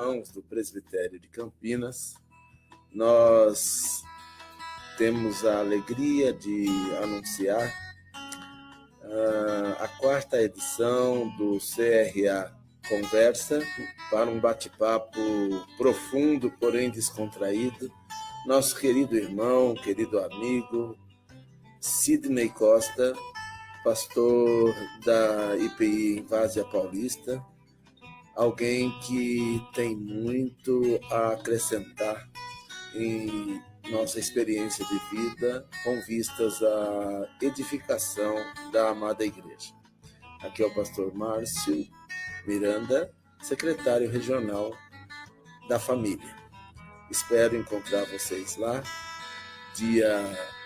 irmãos do Presbitério de Campinas, nós temos a alegria de anunciar a quarta edição do CRA Conversa, para um bate-papo profundo, porém descontraído. Nosso querido irmão, querido amigo, Sidney Costa, pastor da IPI em Várzea Paulista, alguém que tem muito a acrescentar em nossa experiência de vida com vistas à edificação da amada igreja. Aqui é o pastor Márcio Miranda, secretário regional da família. Espero encontrar vocês lá, dia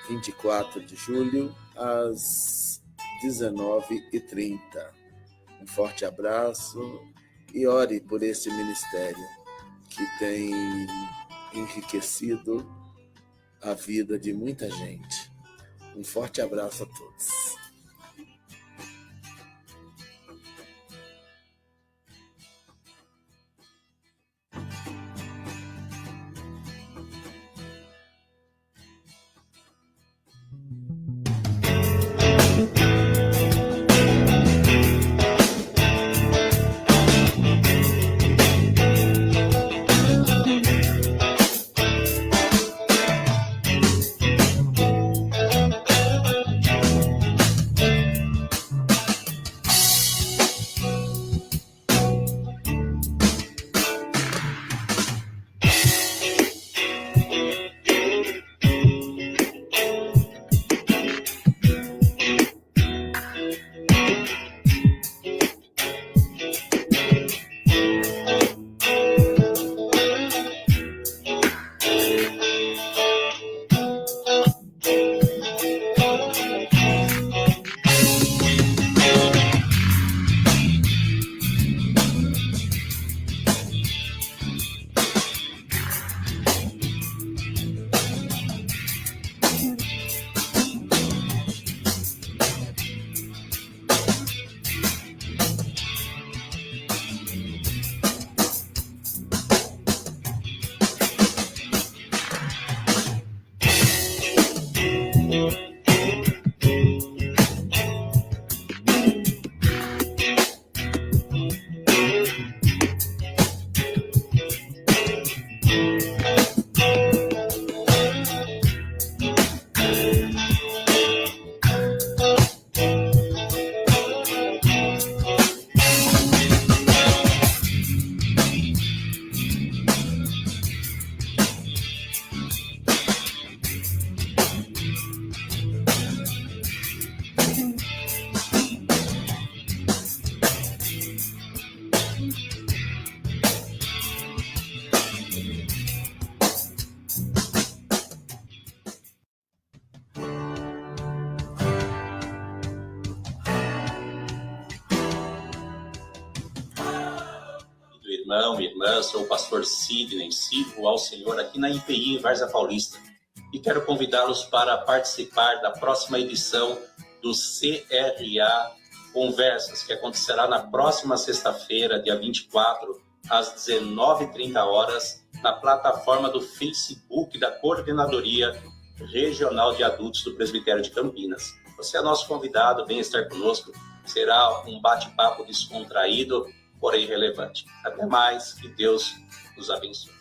24 de julho, às 19h30. Um forte abraço e ore por esse ministério que tem enriquecido a vida de muita gente. Um forte abraço a todos. Irmão, irmã, sou o pastor Sidney, sirvo ao Senhor aqui na IPI em Várzea Paulista e quero convidá-los para participar da próxima edição do CRA Conversas, que acontecerá na próxima sexta-feira, dia 24, às 19h30, na plataforma do Facebook da Coordenadoria Regional de Adultos do Presbitério de Campinas. Você é nosso convidado, venha estar conosco, será um bate-papo descontraído, porém relevante. Até mais, que Deus nos abençoe.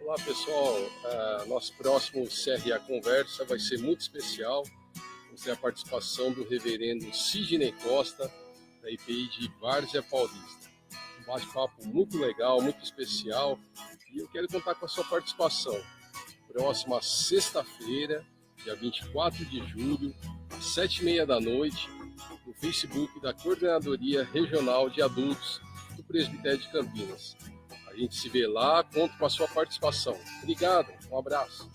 Olá pessoal, nosso próximo CRA Conversa vai ser muito especial. Vamos ter a participação do reverendo Sidney Costa, da IPI de Várzea Paulista. Um bate-papo muito legal, muito especial, e eu quero contar com a sua participação. Próxima sexta-feira, dia 24 de julho, às 7h30 da noite, no Facebook da Coordenadoria Regional de Adultos do Presbitério de Campinas. A gente se vê lá, conto com a sua participação. Obrigado, um abraço.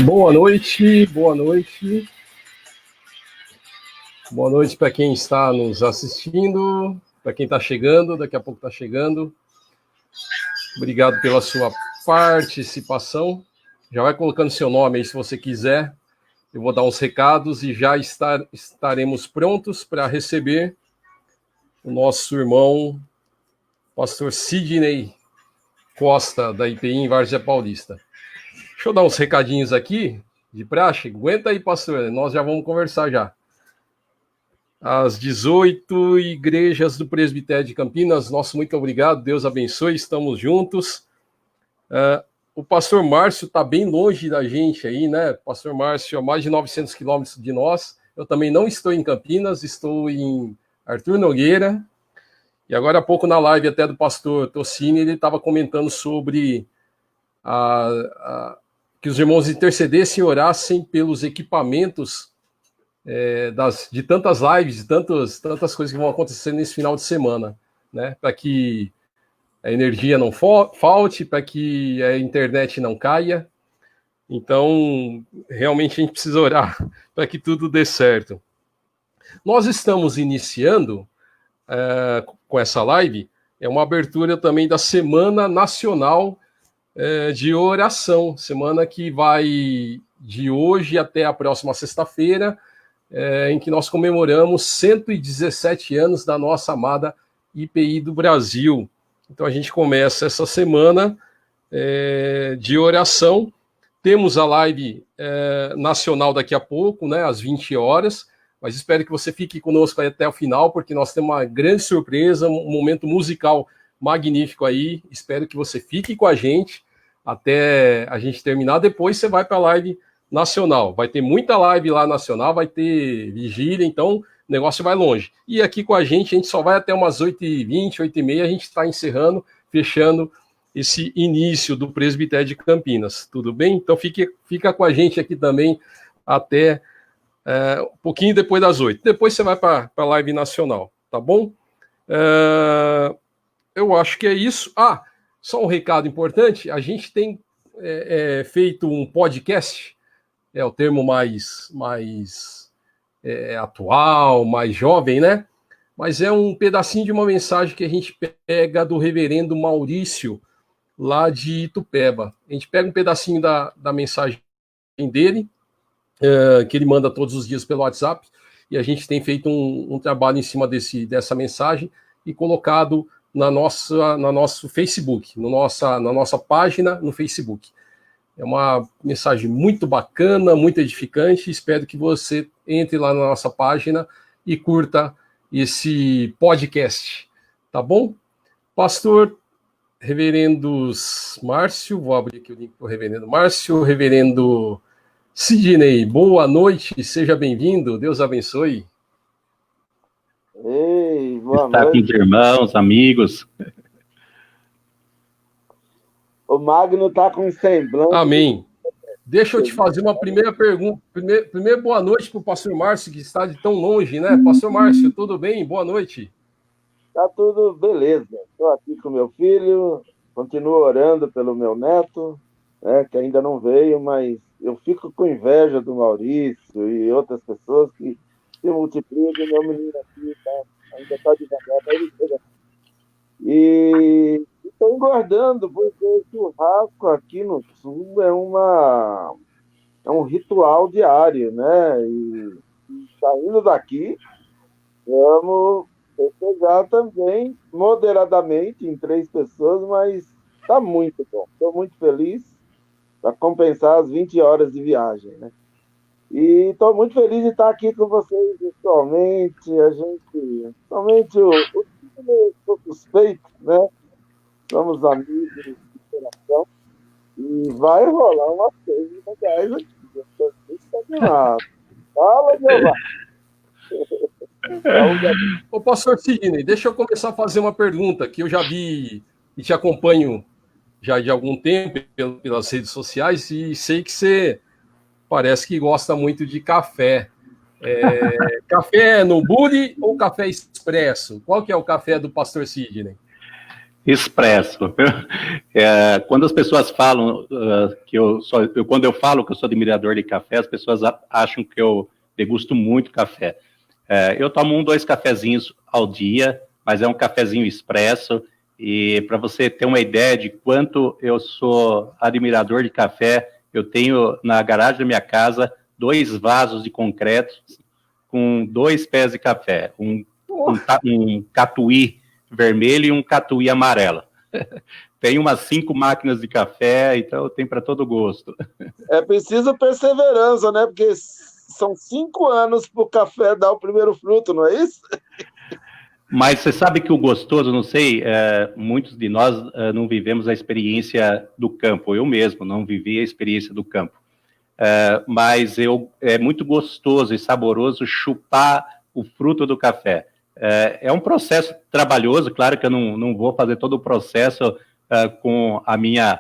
Boa noite, boa noite. Boa noite para quem está nos assistindo, para quem está chegando, daqui a pouco está chegando. Obrigado pela sua participação. Já vai colocando seu nome aí se você quiser. Eu vou dar uns recados e já estaremos prontos para receber o nosso irmão, pastor Sidney Costa, da IPI em Várzea Paulista. Deixa eu dar uns recadinhos aqui, de praxe. Aguenta aí, pastor, nós já vamos conversar já. As 18 igrejas do Presbitério de Campinas, nosso muito obrigado, Deus abençoe, estamos juntos. O pastor Márcio está bem longe da gente aí, né? Pastor Márcio, a mais de 900 quilômetros de nós. Eu também não estou em Campinas, estou em Arthur Nogueira. E agora há pouco na live até do pastor Tocini, ele estava comentando sobre que os irmãos intercedessem e orassem pelos equipamentos de tantas lives, de tantas coisas que vão acontecer nesse final de semana, né? Para que a energia não falte, para que a internet não caia. Então, realmente a gente precisa orar para que tudo dê certo. Nós estamos iniciando com essa live, uma abertura também da Semana Nacional de Oração, semana que vai de hoje até a próxima sexta-feira, em que nós comemoramos 117 anos da nossa amada IPI do Brasil. Então a gente começa essa semana de oração. Temos a live nacional daqui a pouco, né, às 20 horas, mas espero que você fique conosco aí até o final, porque nós temos uma grande surpresa, um momento musical magnífico aí. Espero que você fique com a gente até a gente terminar. Depois você vai para a live nacional. Vai ter muita live lá nacional, vai ter vigília, então o negócio vai longe. E aqui com a gente só vai até umas 8h20, 8h30, a gente está encerrando, fechando esse início do Presbitério de Campinas. Tudo bem? Então fica com a gente aqui também até um pouquinho depois das 8. Depois você vai para a live nacional, tá bom? Eu acho que é isso. Só um recado importante, a gente tem feito um podcast, é o termo mais atual, mais jovem, né? Mas é um pedacinho de uma mensagem que a gente pega do reverendo Maurício, lá de Itupeba. A gente pega um pedacinho da mensagem dele, que ele manda todos os dias pelo WhatsApp, e a gente tem feito um trabalho em cima dessa mensagem e colocado no nosso Facebook, na nossa página no Facebook. É uma mensagem muito bacana, muito edificante. Espero que você entre lá na nossa página e curta esse podcast, tá bom? Pastor Reverendos Márcio, vou abrir aqui o link para o Reverendo Márcio. Reverendo Sidney, boa noite, seja bem-vindo, Deus abençoe. Ei, boa Está noite. com os irmãos, amigos. O Magno está com semblante. Amém. Deixa eu te fazer uma primeira pergunta. Primeiro, boa noite para o pastor Márcio, que está de tão longe, né? Pastor Márcio, tudo bem? Boa noite. Tá tudo beleza. Estou aqui com meu filho, continuo orando pelo meu neto, né, que ainda não veio, mas eu fico com inveja do Maurício e outras pessoas que se multiplicam. Meu menino aqui ainda está devagar, mas ele chega. E estou engordando, porque o churrasco aqui no Sul é um ritual diário, né? E saindo daqui, vamos festejar também, moderadamente, em 3 pessoas, mas está muito bom. Estou muito feliz para compensar as 20 horas de viagem, né? E estou muito feliz de estar aqui com vocês virtualmente. Somente o suspeito, né? Somos amigos de coração e vai rolar uma coisa legais aqui. Eu estou muito animado. Fala, Jeová! Ô, pastor Sidney, deixa eu começar a fazer uma pergunta que eu já vi e te acompanho já de algum tempo pelas redes sociais e sei que você parece que gosta muito de café. Café no bule ou café expresso? Qual que é o café do pastor Sidney? Expresso. Quando as pessoas falam quando eu falo que eu sou admirador de café, as pessoas acham que eu degusto muito café. Eu tomo 2 cafezinhos ao dia, mas é um cafezinho expresso. E para você ter uma ideia de quanto eu sou admirador de café, eu tenho na garagem da minha casa 2 vasos de concreto com 2 pés de café, um catuí vermelho e um catuí amarelo. Tem umas 5 máquinas de café, então tem para todo gosto. É preciso perseverança, né? Porque são 5 anos para o café dar o primeiro fruto, não é isso? Mas você sabe que o gostoso, não sei, muitos de nós não vivemos a experiência do campo. Eu mesmo não vivi a experiência do campo. Mas é muito gostoso e saboroso chupar o fruto do café. É um processo trabalhoso, claro que eu não vou fazer todo o processo com a minha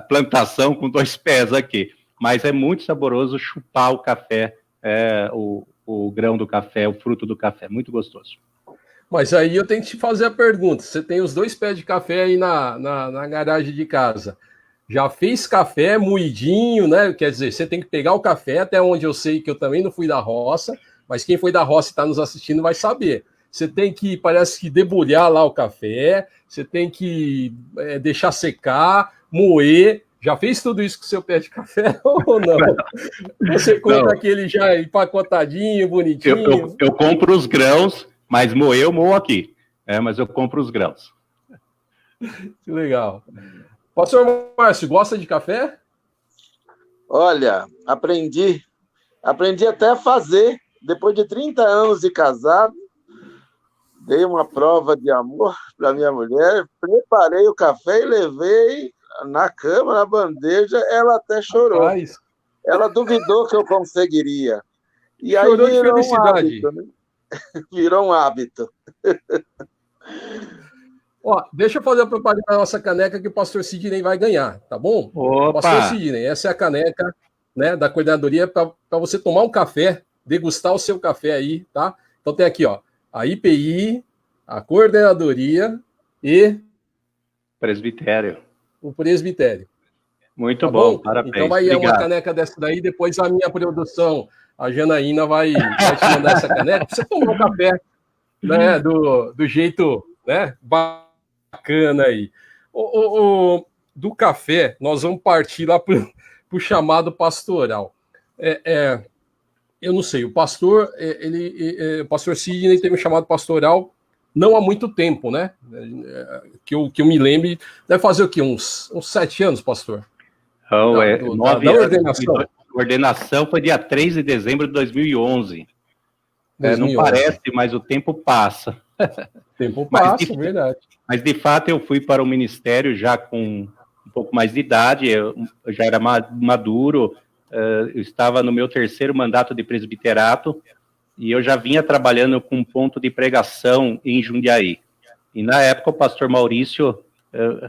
plantação com 2 pés aqui, mas é muito saboroso chupar o café, o grão do café, o fruto do café, muito gostoso. Mas aí eu tenho que te fazer a pergunta, você tem os 2 pés de café aí na garagem de casa, já fez café moidinho, né? Quer dizer, você tem que pegar o café, até onde eu sei que eu também não fui da roça, mas quem foi da roça e está nos assistindo vai saber. Você tem que, parece que, debulhar lá o café, você tem que deixar secar, moer. Já fez tudo isso com o seu pé de café ou não? Você compra aquele já empacotadinho, bonitinho? Eu compro os grãos, mas moer eu moo aqui. Mas eu compro os grãos. Que legal. Pastor Márcio, gosta de café? Olha, aprendi até a fazer. Depois de 30 anos de casado, dei uma prova de amor para minha mulher, preparei o café e levei na cama, na bandeja, ela até chorou. Rapaz, Ela duvidou que eu conseguiria. E aí chorou de virou um felicidade. hábito, né? Virou um hábito. Ó, deixa eu fazer a propaganda da nossa caneca que o pastor Sidney vai ganhar, tá bom? Opa! Pastor Sidney, essa é a caneca, né, da coordenadoria para você tomar um café, degustar o seu café aí, tá? Então tem aqui, ó, a IPI, a coordenadoria e Presbitério. o presbitério. Muito Tá bom, bom? parabéns. Então vai Obrigado. uma caneca dessa daí, depois a minha produção, a Janaína, vai te mandar essa caneca para você tomar um café, né, do jeito, né, bacana aí. Do café, nós vamos partir lá para o chamado pastoral. Eu não sei, o pastor, o pastor Sidney teve um chamado pastoral não há muito tempo, né? Que eu me lembre, deve fazer o quê? Uns 7 anos, pastor? Então, da ordenação. A ordenação foi dia 3 de dezembro de 2011. Não parece, mas o tempo passa. O tempo passa, verdade. Mas, de fato, eu fui para o ministério já com um pouco mais de idade, eu já era maduro, eu estava no meu 3º mandato de presbiterato, e eu já vinha trabalhando com um ponto de pregação em Jundiaí. E, na época, o pastor Maurício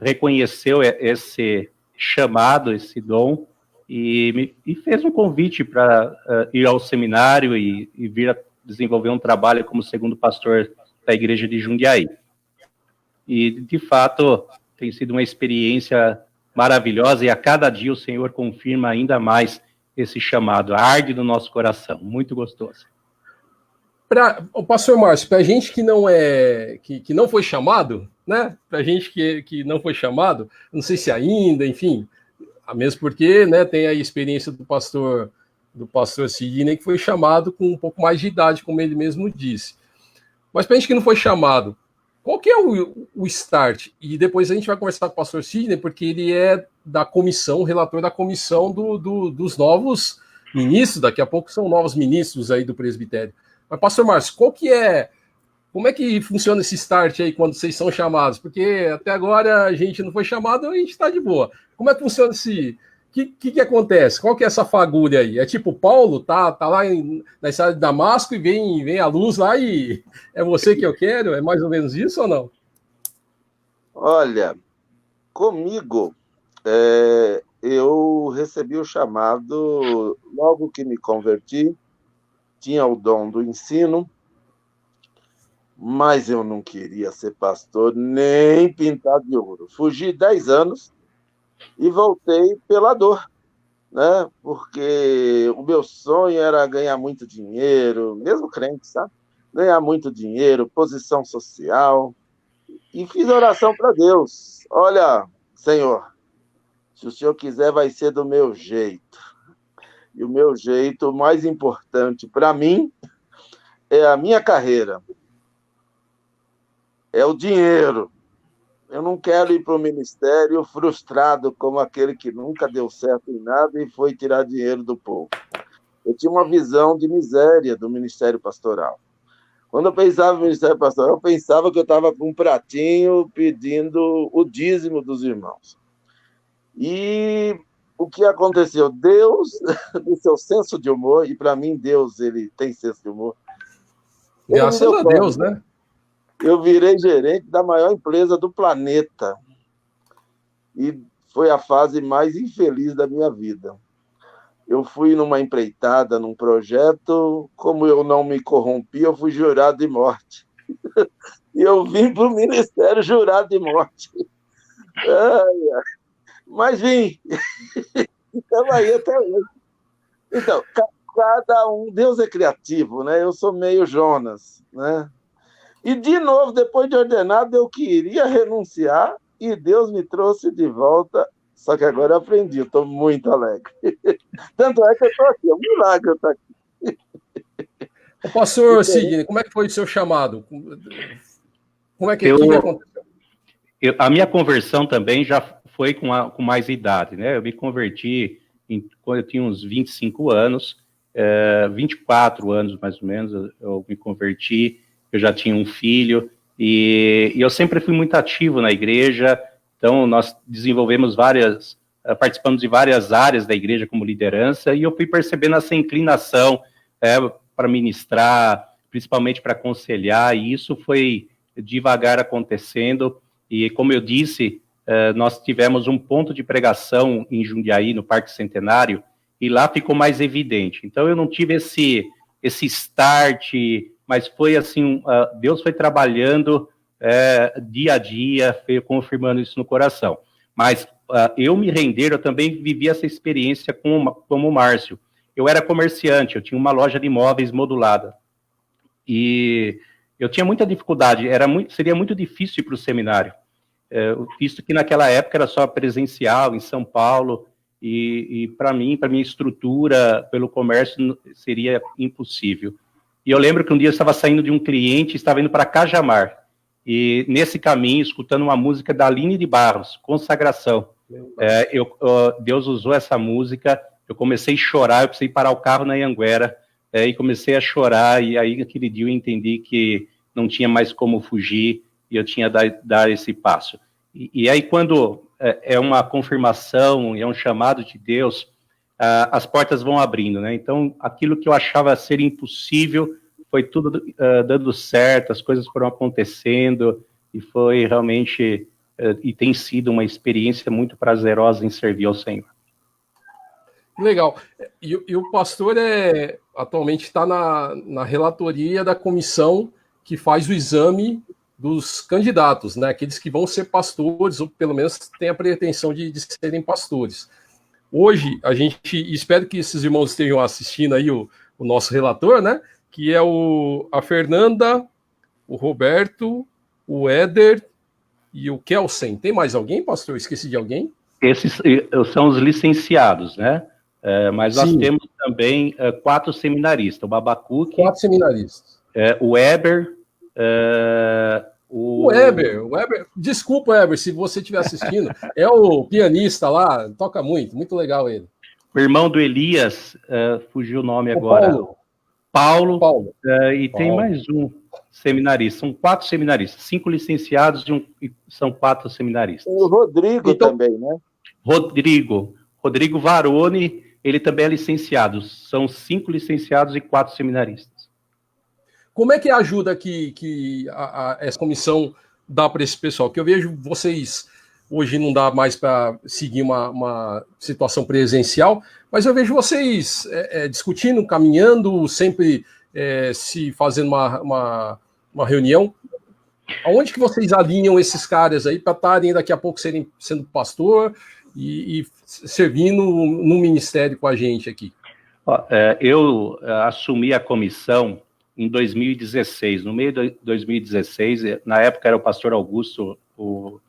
reconheceu esse chamado, esse dom, e fez um convite para ir ao seminário e vir a desenvolver um trabalho como segundo pastor da igreja de Jundiaí. E, de fato, tem sido uma experiência maravilhosa e a cada dia o Senhor confirma ainda mais esse chamado, arde no nosso coração, muito gostoso. O pastor Márcio, para a gente que não que não foi chamado, né? Para a gente que não foi chamado, não sei se ainda, enfim, mesmo porque, né, tem a experiência do pastor Sidney, que foi chamado com um pouco mais de idade, como ele mesmo disse. Mas para a gente que não foi chamado, qual que é o start? E depois a gente vai conversar com o pastor Sidney, porque ele é da comissão, relator da comissão dos novos ministros, daqui a pouco são novos ministros aí do presbitério. Mas, pastor Márcio, como é que funciona esse start aí quando vocês são chamados? Porque até agora a gente não foi chamado, a gente está de boa. Como é que funciona esse... O que acontece? Qual que é essa fagulha aí? É tipo Paulo, tá lá na estrada de Damasco e vem a luz lá e é você que eu quero? É mais ou menos isso ou não? Olha, comigo, eu recebi o chamado logo que me converti, tinha o dom do ensino, mas eu não queria ser pastor nem pintar de ouro. Fugi 10 anos e voltei pela dor, né? Porque o meu sonho era ganhar muito dinheiro, mesmo crente, sabe? Ganhar muito dinheiro, posição social. E fiz oração para Deus. Olha, Senhor, se o Senhor quiser, vai ser do meu jeito. E o meu jeito mais importante para mim é a minha carreira. É o dinheiro. Eu não quero ir para o ministério frustrado como aquele que nunca deu certo em nada e foi tirar dinheiro do povo. Eu tinha uma visão de miséria do ministério pastoral. Quando eu pensava no ministério pastoral, eu pensava que eu estava com um pratinho pedindo o dízimo dos irmãos. E o que aconteceu? Deus, no seu senso de humor, e para mim Deus ele tem senso de humor. Graças a Deus, né? Eu virei gerente da maior empresa do planeta. E foi a fase mais infeliz da minha vida. Eu fui numa empreitada, num projeto, como eu não me corrompi, eu fui jurado de morte. E eu vim para o ministério jurado de morte. Mas vim. Estamos aí até hoje. Então, cada um, Deus é criativo, né? Eu sou meio Jonas, né? E, de novo, depois de ordenado, eu queria renunciar e Deus me trouxe de volta. Só que agora eu aprendi, eu estou muito alegre. Tanto é que eu estou aqui, é um milagre eu estar aqui. O pastor Sidney, como é que foi o seu chamado? Como é que aconteceu? A minha conversão também já foi com mais idade, né? Eu me converti quando eu tinha uns 25 anos, 24 anos mais ou menos, eu me converti, eu já tinha um filho, e eu sempre fui muito ativo na igreja, então nós desenvolvemos participamos de várias áreas da igreja como liderança, e eu fui percebendo essa inclinação para ministrar, principalmente para aconselhar, e isso foi devagar acontecendo, e como eu disse, nós tivemos um ponto de pregação em Jundiaí, no Parque Centenário, e lá ficou mais evidente. Então eu não tive esse start, mas foi assim, Deus foi trabalhando dia a dia, foi confirmando isso no coração. Mas eu me render, eu também vivi essa experiência como o Márcio. Eu era comerciante, eu tinha uma loja de imóveis modulada. E eu tinha muita dificuldade, seria muito difícil ir para o seminário, visto que naquela época era só presencial, em São Paulo, e para mim, para minha estrutura, pelo comércio, seria impossível. E eu lembro que um dia eu estava saindo de um cliente, estava indo para Cajamar, e nesse caminho, escutando uma música da Aline de Barros, Consagração. Deus usou essa música, eu comecei a chorar, eu precisei parar o carro na Anhanguera, e comecei a chorar, e aí aquele dia eu entendi que não tinha mais como fugir, e eu tinha dar esse passo. E aí quando é uma confirmação, é um chamado de Deus, as portas vão abrindo, né? Então, aquilo que eu achava ser impossível, foi tudo dando certo, as coisas foram acontecendo, e foi realmente, e tem sido uma experiência muito prazerosa em servir ao Senhor. Legal. E o pastor atualmente está na relatoria da comissão que faz o exame dos candidatos, né? Aqueles que vão ser pastores, ou pelo menos têm a pretensão de serem pastores. Hoje, a gente espero que esses irmãos estejam assistindo aí o nosso relator, né? Que é a Fernanda, o Roberto, o Éder e o Kelsen. Tem mais alguém, pastor? Eu esqueci de alguém? Esses são os licenciados, né? Mas nós temos também 4 seminaristas. O Babacuque. 4 seminaristas. O Eber. O Eber. Desculpa, Eber, se você estiver assistindo. É o pianista lá, toca muito legal ele. O irmão do Elias, fugiu o nome agora. Paulo. E tem mais um seminarista. São 4 seminaristas, 5 licenciados e são 4 seminaristas. E o Rodrigo também, né? Rodrigo Varone, ele também é licenciado. São 5 licenciados e 4 seminaristas. Como é que é a ajuda que essa comissão dá para esse pessoal? Que eu vejo vocês, hoje não dá mais para seguir uma situação presencial, mas eu vejo vocês discutindo, caminhando, sempre se fazendo uma reunião. Aonde que vocês alinham esses caras aí para estarem daqui a pouco sendo pastor e servindo no ministério com a gente aqui? Eu assumi a comissão em 2016, no meio de 2016, na época era o pastor Augusto, o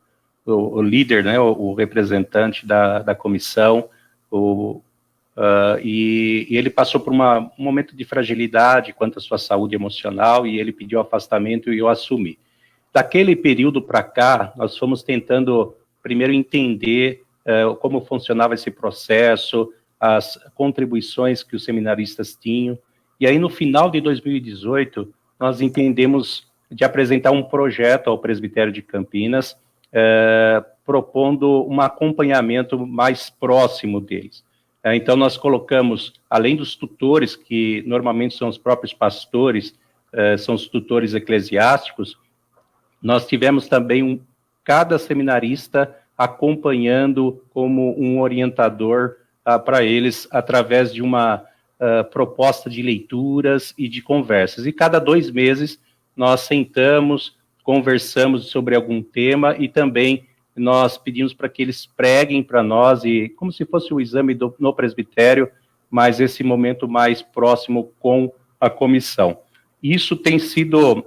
líder, né, o representante da comissão, e ele passou por um momento de fragilidade quanto à sua saúde emocional, e ele pediu afastamento e eu assumi. Daquele período para cá, nós fomos tentando primeiro entender como funcionava esse processo, as contribuições que os seminaristas tinham, e aí no final de 2018, nós entendemos de apresentar um projeto ao Presbitério de Campinas, propondo um acompanhamento mais próximo deles. Então nós colocamos, além dos tutores, que normalmente são os próprios pastores, são os tutores eclesiásticos, nós tivemos também cada seminarista acompanhando como um orientador para eles, através de uma proposta de leituras e de conversas. E cada 2 meses nós sentamos, conversamos sobre algum tema e também nós pedimos para que eles preguem para nós, e como se fosse o exame no presbitério, mas esse momento mais próximo com a comissão. Isso tem sido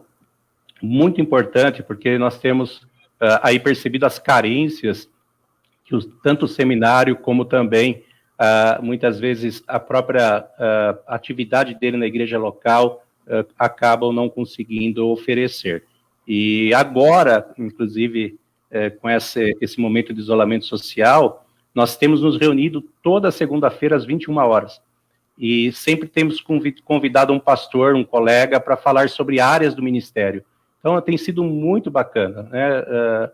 muito importante, porque nós temos aí percebido as carências que tanto o seminário como também muitas vezes a própria atividade dele na igreja local acabam não conseguindo oferecer. E agora, inclusive, com esse momento de isolamento social, nós temos nos reunido toda segunda-feira às 21 horas. E sempre temos convidado um pastor, um colega, para falar sobre áreas do ministério. Então, tem sido muito bacana, né?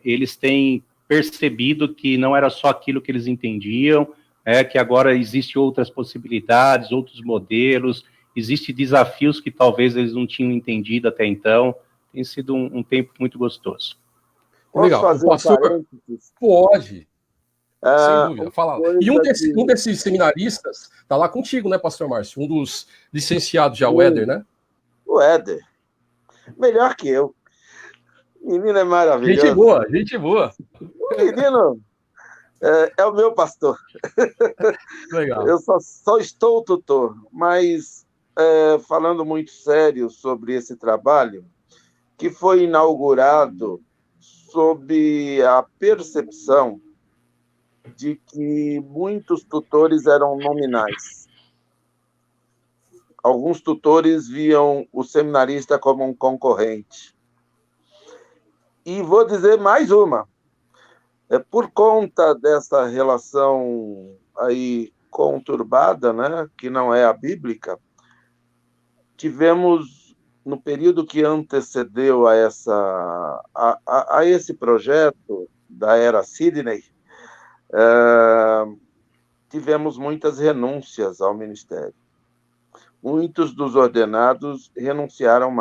Eles têm percebido que não era só aquilo que eles entendiam, que agora existem outras possibilidades, outros modelos, existem desafios que talvez eles não tinham entendido até então. Tem sido um tempo muito gostoso. Legal. Posso fazer Pastor, um parênteses? pode. Sem dúvida, fala. E um coisa desses seminaristas está lá contigo, né, Pastor Márcio? Um dos licenciados já, o Éder, né? O Éder. Melhor que eu. Menino é maravilhoso. Gente boa. O menino é o meu pastor. Legal. Eu só estou tutor, mas falando muito sério sobre esse trabalho, que foi inaugurado sob a percepção de que muitos tutores eram nominais. Alguns tutores viam o seminarista como um concorrente. E vou dizer mais uma. Por conta dessa relação aí conturbada, né, que não é a bíblica, tivemos, no período que antecedeu a esse projeto da Era Sidney, tivemos muitas renúncias ao ministério. Muitos dos ordenados renunciaram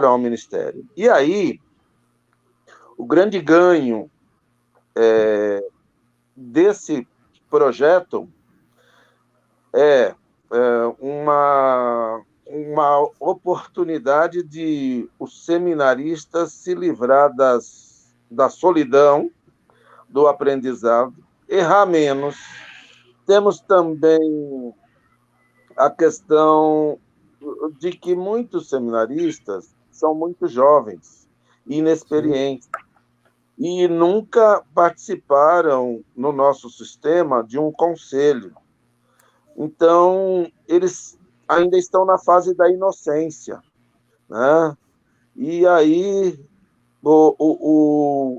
ao ministério. E aí, o grande ganho desse projeto é uma oportunidade de os seminaristas se livrar da solidão, do aprendizado, errar menos. Temos também a questão de que muitos seminaristas são muito jovens, inexperientes, e nunca participaram no nosso sistema de um conselho. Então, eles ainda estão na fase da inocência, né? E aí,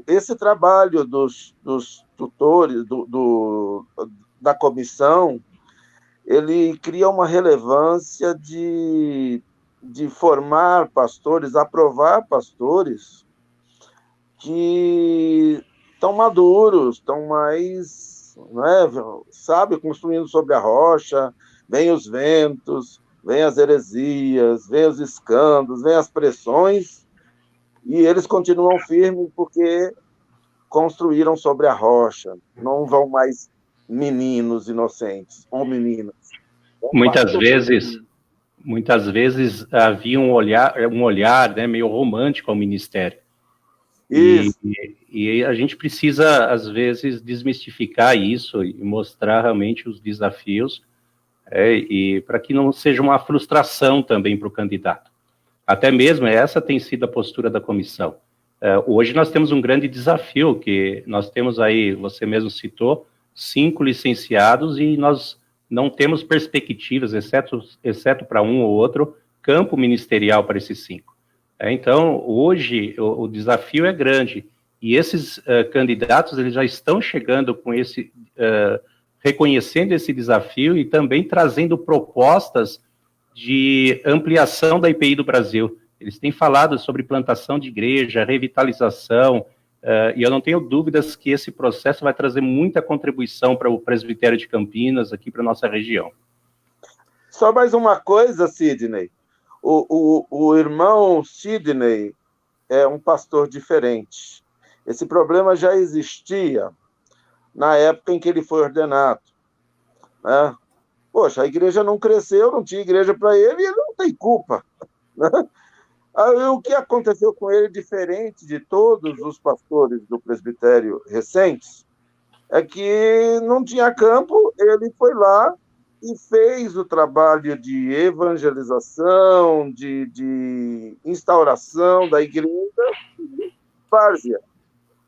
esse trabalho dos tutores, da comissão, ele cria uma relevância de formar pastores, aprovar pastores que estão maduros, estão mais, né, sabe, construindo sobre a rocha, vem os ventos, vem as heresias, vem os escândalos, vem as pressões, e eles continuam firmes porque construíram sobre a rocha, não vão mais meninos inocentes, ou meninas. Muitas vezes havia um olhar, né, meio romântico ao ministério. E a gente precisa, às vezes, desmistificar isso e mostrar realmente os desafios, e para que não seja uma frustração também para o candidato. Até mesmo essa tem sido a postura da comissão. Hoje nós temos um grande desafio, que nós temos aí, você mesmo citou, 5 licenciados e nós não temos perspectivas, exceto para um ou outro, campo ministerial para esses 5. Então, hoje, o desafio é grande, e esses candidatos, eles já estão chegando com reconhecendo esse desafio e também trazendo propostas de ampliação da IPI do Brasil. Eles têm falado sobre plantação de igreja, revitalização, e eu não tenho dúvidas que esse processo vai trazer muita contribuição para o presbitério de Campinas, aqui para a nossa região. Só mais uma coisa, Sidney. O irmão Sidney é um pastor diferente. Esse problema já existia na época em que ele foi ordenado, né? Poxa, a igreja não cresceu, não tinha igreja para ele, e ele não tem culpa, né? Aí, o que aconteceu com ele, diferente de todos os pastores do presbitério recentes, é que não tinha campo, ele foi lá e fez o trabalho de evangelização, de instauração da igreja em várzea.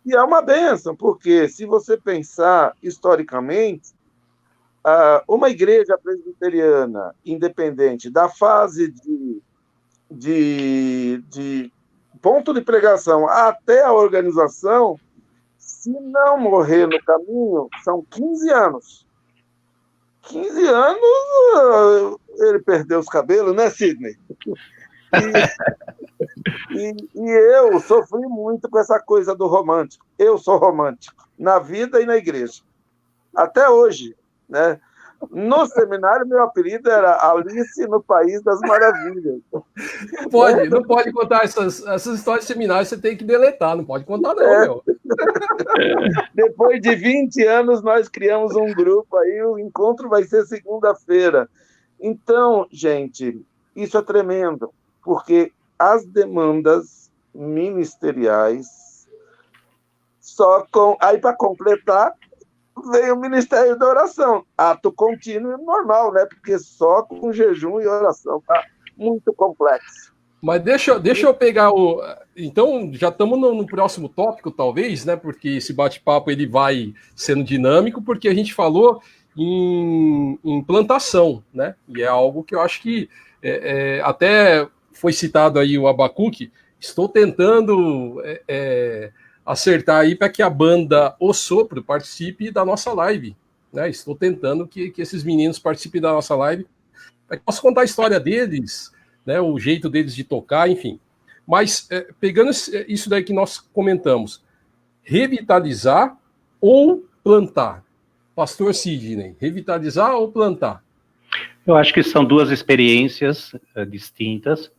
E é uma bênção, porque se você pensar historicamente, uma igreja presbiteriana independente da fase de ponto de pregação até a organização, se não morrer no caminho, são 15 anos. 15 anos, ele perdeu os cabelos, né, Sidney? E eu sofri muito com essa coisa do romântico. Eu sou romântico, na vida e na igreja. Até hoje, né? No seminário, meu apelido era Alice no País das Maravilhas. Não pode contar essas histórias de seminário, você tem que deletar, não pode contar não, meu. Depois de 20 anos, nós criamos um grupo aí, o encontro vai ser segunda-feira. Então, gente, isso é tremendo, porque as demandas ministeriais, aí para completar, veio o Ministério da Oração, ato contínuo e normal, né? Porque só com jejum e oração tá muito complexo. Mas deixa eu pegar o... Então, já estamos no próximo tópico, talvez, né? Porque esse bate-papo ele vai sendo dinâmico, porque a gente falou em plantação, né? E é algo que eu acho que até foi citado aí o Abacuque. Estou tentando acertar aí para que a banda O Sopro participe da nossa live, né? Estou tentando que esses meninos participem da nossa live, para que possa contar a história deles, né? O jeito deles de tocar, enfim. Mas pegando isso daí que nós comentamos, revitalizar ou plantar? Pastor Sidney, revitalizar ou plantar? Eu acho que são duas experiências distintas.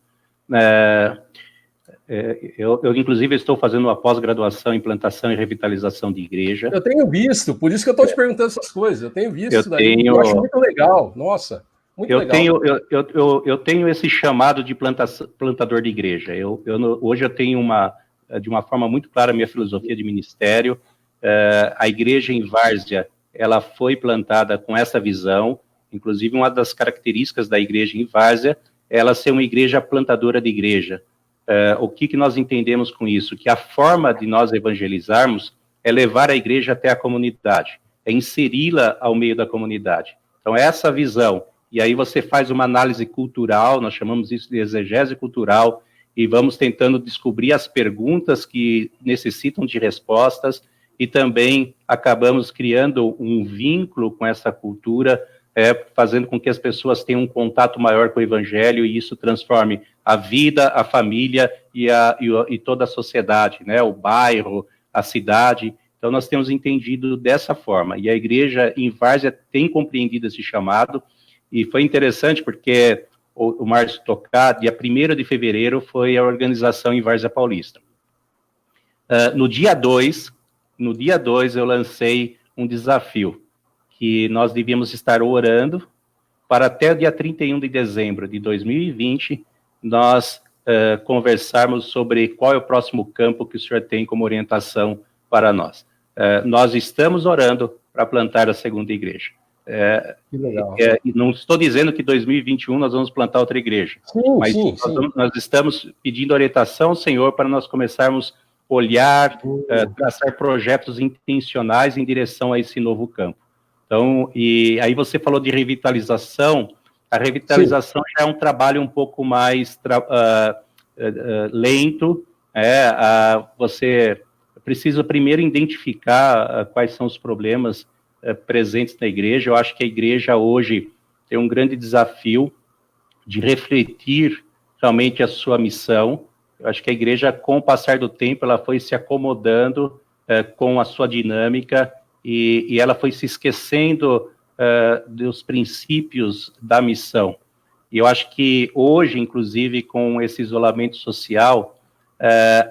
Eu, inclusive, estou fazendo uma pós-graduação em plantação e revitalização de igreja. Eu tenho visto, por isso que eu estou te perguntando essas coisas. Eu tenho visto isso daí. Eu acho muito legal. Nossa, muito legal. Eu tenho esse chamado de plantador de igreja. Hoje eu tenho de uma forma muito clara a minha filosofia de ministério. A igreja em Várzea, ela foi plantada com essa visão. Inclusive, uma das características da igreja em Várzea é ela ser uma igreja plantadora de igreja. O que nós entendemos com isso? Que a forma de nós evangelizarmos é levar a igreja até a comunidade, é inseri-la ao meio da comunidade. Então, essa visão, e aí você faz uma análise cultural, nós chamamos isso de exegese cultural, e vamos tentando descobrir as perguntas que necessitam de respostas, e também acabamos criando um vínculo com essa cultura, fazendo com que as pessoas tenham um contato maior com o evangelho, e isso transforme a vida, a família e toda a sociedade, né? O bairro, a cidade. Então, nós temos entendido dessa forma. E a igreja em Várzea tem compreendido esse chamado. E foi interessante porque o Márcio tocar, dia 1º de fevereiro, foi a organização em Várzea Paulista. No dia 2, eu lancei um desafio, que nós devíamos estar orando para até o dia 31 de dezembro de 2020, nós conversarmos sobre qual é o próximo campo que o senhor tem como orientação para nós. Nós estamos orando para plantar a segunda igreja. Que legal. Não estou dizendo que em 2021 nós vamos plantar outra igreja, mas nós estamos pedindo orientação ao Senhor para nós começarmos a olhar, traçar projetos intencionais em direção a esse novo campo. Então, e aí você falou de revitalização. A revitalização já é um trabalho um pouco mais lento. Você precisa primeiro identificar quais são os problemas presentes na igreja. Eu acho que a igreja hoje tem um grande desafio de refletir realmente a sua missão. Eu acho que a igreja, com o passar do tempo, ela foi se acomodando com a sua dinâmica e ela foi se esquecendo dos princípios da missão. E eu acho que hoje, inclusive, com esse isolamento social,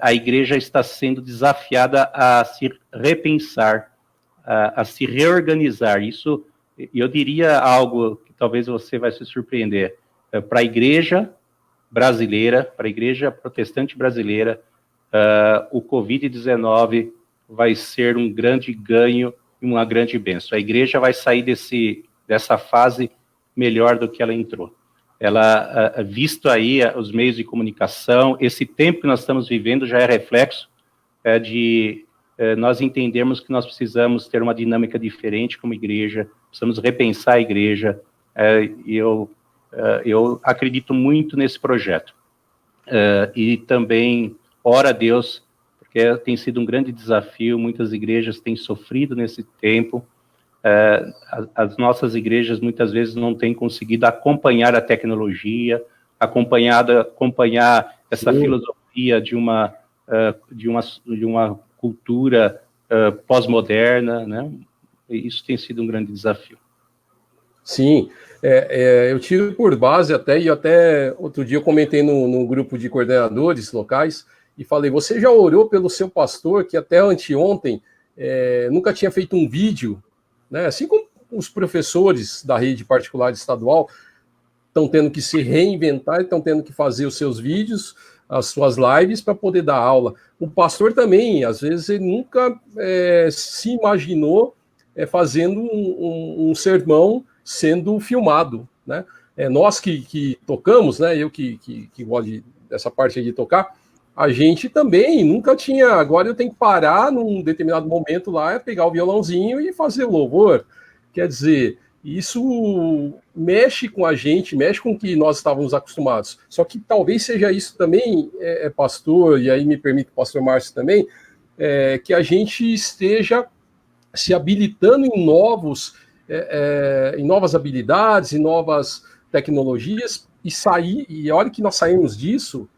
a igreja está sendo desafiada a se repensar, a se reorganizar. Isso, eu diria algo que talvez você vai se surpreender. Para a igreja brasileira, para a igreja protestante brasileira, o Covid-19 vai ser um grande ganho e uma grande bênção. A igreja vai sair dessa fase melhor do que ela entrou. Ela, visto aí os meios de comunicação, esse tempo que nós estamos vivendo já é reflexo de nós entendermos que nós precisamos ter uma dinâmica diferente como igreja, precisamos repensar a igreja, e eu acredito muito nesse projeto. E também ora a Deus, porque tem sido um grande desafio, muitas igrejas têm sofrido nesse tempo, as nossas igrejas muitas vezes não têm conseguido acompanhar a tecnologia, acompanhar essa filosofia de uma cultura pós-moderna, né? E isso tem sido um grande desafio. Sim, eu tiro por base e até outro dia eu comentei no grupo de coordenadores locais e falei, você já orou pelo seu pastor que até anteontem nunca tinha feito um vídeo, né? Assim como os professores da rede particular estadual estão tendo que se reinventar, estão tendo que fazer os seus vídeos, as suas lives para poder dar aula. O pastor também, às vezes, ele nunca se imaginou fazendo um sermão sendo filmado, né? Nós que tocamos, né? Eu que gosto dessa parte aí de tocar, a gente também nunca tinha. Agora eu tenho que parar num determinado momento lá, pegar o violãozinho e fazer o louvor. Quer dizer, isso mexe com a gente, mexe com o que nós estávamos acostumados. Só que talvez seja isso também, pastor, e aí me permite o pastor Márcio também, que a gente esteja se habilitando em novas habilidades, em novas tecnologias, e a hora que nós saímos disso,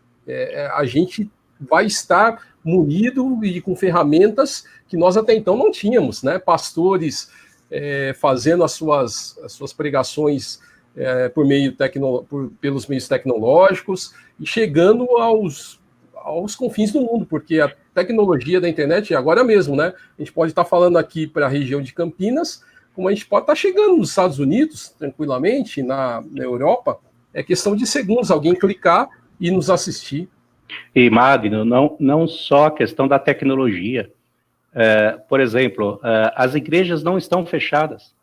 a gente vai estar munido e com ferramentas que nós até então não tínhamos, né? Pastores fazendo as suas pregações pelos meios tecnológicos e chegando aos confins do mundo, porque a tecnologia da internet, agora mesmo, né? A gente pode estar falando aqui para a região de Campinas, como a gente pode estar chegando nos Estados Unidos, tranquilamente, na Europa. É questão de segundos, alguém clicar e nos assistir. E, Magno, não só a questão da tecnologia. Por exemplo, as igrejas não estão fechadas.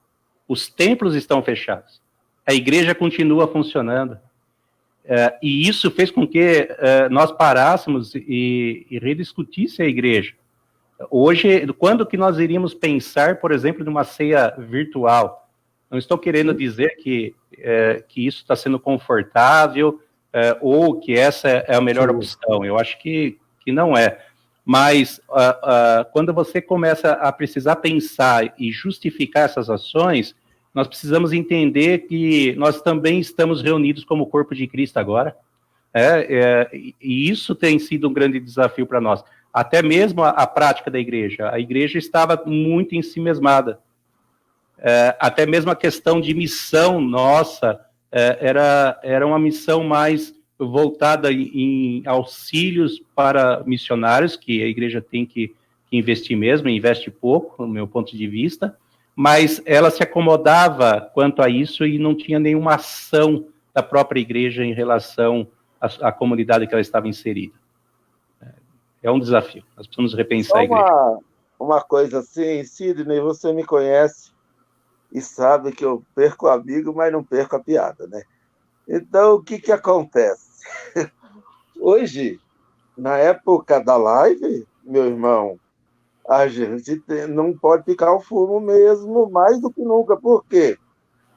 Os templos estão fechados. A igreja continua funcionando. E isso fez com que nós parássemos e rediscutisse a igreja. Hoje, quando que nós iríamos pensar, por exemplo, numa ceia virtual? Não estou querendo dizer que isso está sendo confortável ou que essa é a melhor opção. Eu acho que não é. Mas quando você começa a precisar pensar e justificar essas ações, nós precisamos entender que nós também estamos reunidos como corpo de Cristo agora. E isso tem sido um grande desafio para nós. Até mesmo a prática da igreja. A igreja estava muito em si mesmada. Até mesmo a questão de missão nossa era uma missão mais voltada em auxílios para missionários, que a igreja tem que investir mesmo, investe pouco, no meu ponto de vista, mas ela se acomodava quanto a isso e não tinha nenhuma ação da própria igreja em relação à comunidade que ela estava inserida. É um desafio, nós precisamos repensar a igreja. Uma coisa assim, Sidney, você me conhece e sabe que eu perco o amigo, mas não perco a piada, né? Então, o que acontece? Hoje, na época da live, meu irmão, a gente não pode ficar o fumo mesmo, mais do que nunca. Por quê?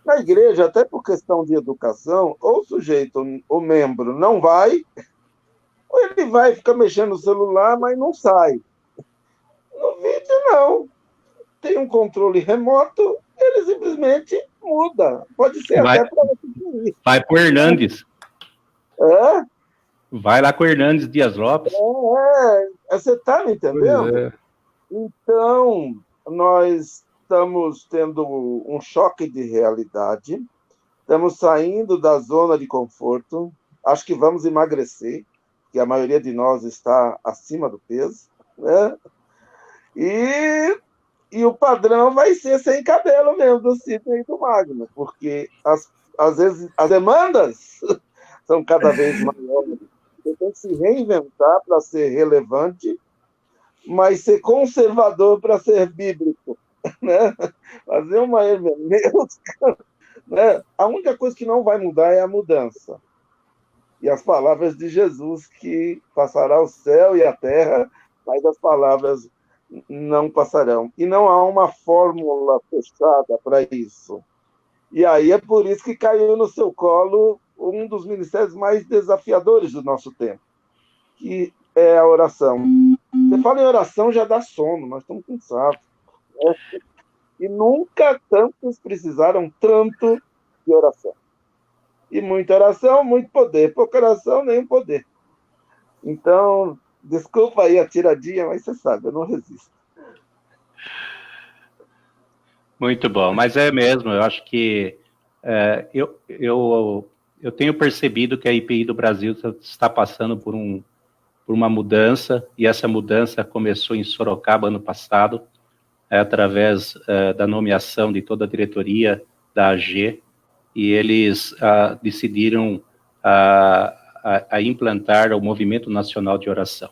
Na igreja, até por questão de educação, ou o sujeito, o membro, não vai, ou ele vai ficar mexendo no celular, mas não sai. No vídeo, não. Tem um controle remoto, ele simplesmente muda. Pode ser até para você. Vai para o Hernandes. Vai lá com o Hernandes Dias Lopes. Você está me entendendo? Então, nós estamos tendo um choque de realidade, estamos saindo da zona de conforto, acho que vamos emagrecer, que a maioria de nós está acima do peso, né? E o padrão vai ser sem cabelo mesmo, do Sidney e do Magno, porque às vezes as demandas são cada vez maiores. Você tem que se reinventar para ser relevante, mas ser conservador para ser bíblico, né? Fazer uma hermenêutica, né? A única coisa que não vai mudar é a mudança. E as palavras de Jesus, que passará o céu e a terra, mas as palavras não passarão. E não há uma fórmula fechada para isso. E aí é por isso que caiu no seu colo um dos ministérios mais desafiadores do nosso tempo, que é a oração. Você fala em oração, já dá sono, nós estamos cansados. E nunca tantos precisaram tanto de oração. E muita oração, muito poder. Pouca oração, nenhum poder. Então, desculpa aí a tiradinha, mas você sabe, eu não resisto. Muito bom, mas é mesmo, eu acho que eu tenho percebido que a IPI do Brasil está passando por uma mudança, e essa mudança começou em Sorocaba ano passado, através da nomeação de toda a diretoria da AG, e eles decidiram a implantar o Movimento Nacional de Oração.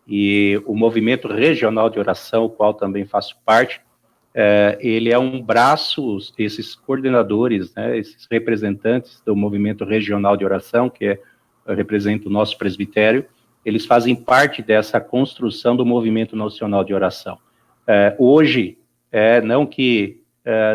E o Movimento Regional de Oração, o qual também faço parte, ele é um braço, esses coordenadores, né, esses representantes do Movimento Regional de Oração, que representa o nosso presbitério, eles fazem parte dessa construção do Movimento Nacional de Oração. Hoje, não que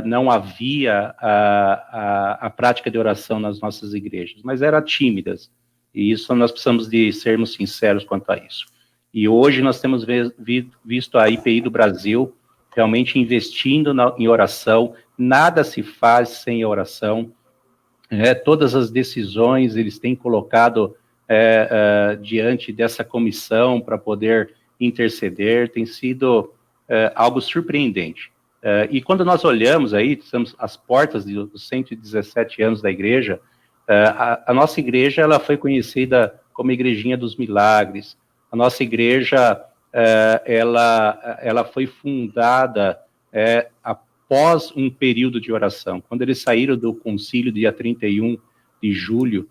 não havia a prática de oração nas nossas igrejas, mas eram tímidas, e isso nós precisamos de sermos sinceros quanto a isso. E hoje nós temos visto a IPI do Brasil realmente investindo em oração, nada se faz sem oração, todas as decisões eles têm colocado diante dessa comissão para poder interceder, tem sido algo surpreendente. E quando nós olhamos aí, estamos às portas dos 117 anos da igreja, a nossa igreja ela foi conhecida como Igrejinha dos Milagres, a nossa igreja ela foi fundada após um período de oração. Quando eles saíram do concílio, dia 31 de julho,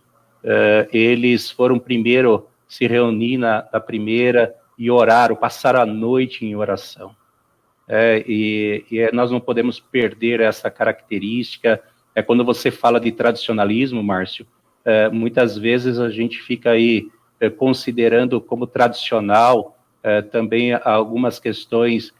eles foram primeiro se reunir na primeira e oraram, passaram a noite em oração. Nós não podemos perder essa característica. Quando você fala de tradicionalismo, Márcio, muitas vezes a gente fica aí considerando como tradicional também algumas questões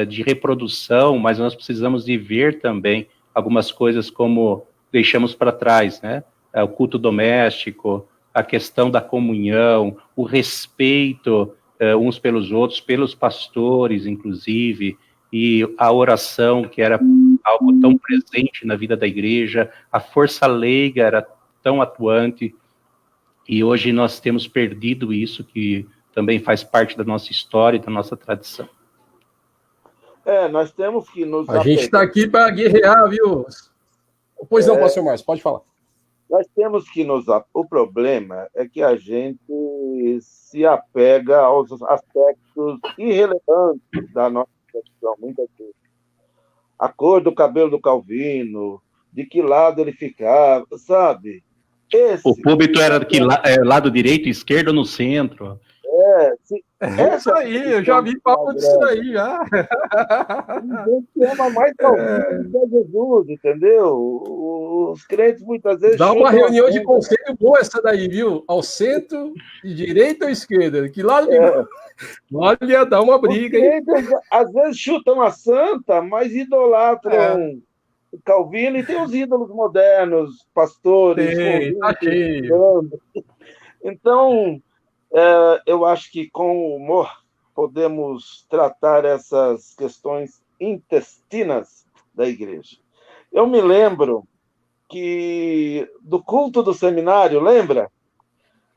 de reprodução, mas nós precisamos de ver também algumas coisas como deixamos para trás, né? O culto doméstico, a questão da comunhão, o respeito uns pelos outros, pelos pastores, inclusive, e a oração, que era algo tão presente na vida da igreja, a força leiga era tão atuante, e hoje nós temos perdido isso, que também faz parte da nossa história e da nossa tradição. Nós temos que nos A gente está aqui para guerrear, viu? Pois não, pastor Márcio, pode falar. Nós temos que nos... O problema é que a gente se apega aos aspectos irrelevantes da nossa tradição, muitas vezes. A cor do cabelo do Calvino, de que lado ele ficava, sabe? O púlpito era lado direito, esquerdo ou no centro? É isso aí, eu já vi papo disso daí, já. A gente ama mais Calvino do que Jesus, entendeu? Os crentes muitas vezes... Dá uma reunião de conselho boa essa daí, viu? Ao centro, de direita ou esquerda? Que lado de... Olha, dá uma briga, hein? Às vezes chutam a santa, mas idolatram o Calvino, e tem os ídolos modernos, pastores... Tá cheio. Então... eu acho que com o humor podemos tratar essas questões intestinas da igreja. Eu me lembro que do culto do seminário, lembra?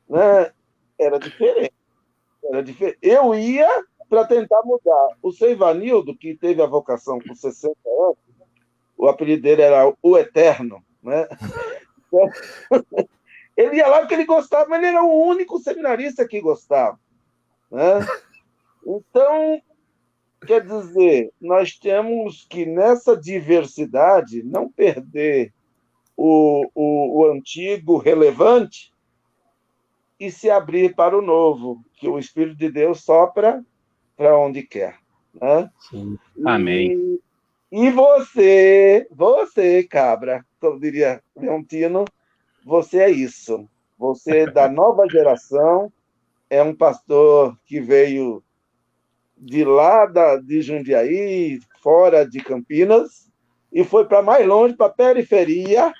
Né? Era diferente. Eu ia para tentar mudar. O seu Ivanildo, que teve a vocação com 60 anos, o apelido dele era o Eterno, né? Ele ia lá porque ele gostava, mas ele era o único seminarista que gostava, né? Então, quer dizer, nós temos que, nessa diversidade, não perder o antigo relevante e se abrir para o novo, que o Espírito de Deus sopra para onde quer, né? Sim. Amém. E você, cabra, como diria Leontino, você é isso. Você é da nova geração, é um pastor que veio de lá de Jundiaí, fora de Campinas, e foi para mais longe, para a periferia,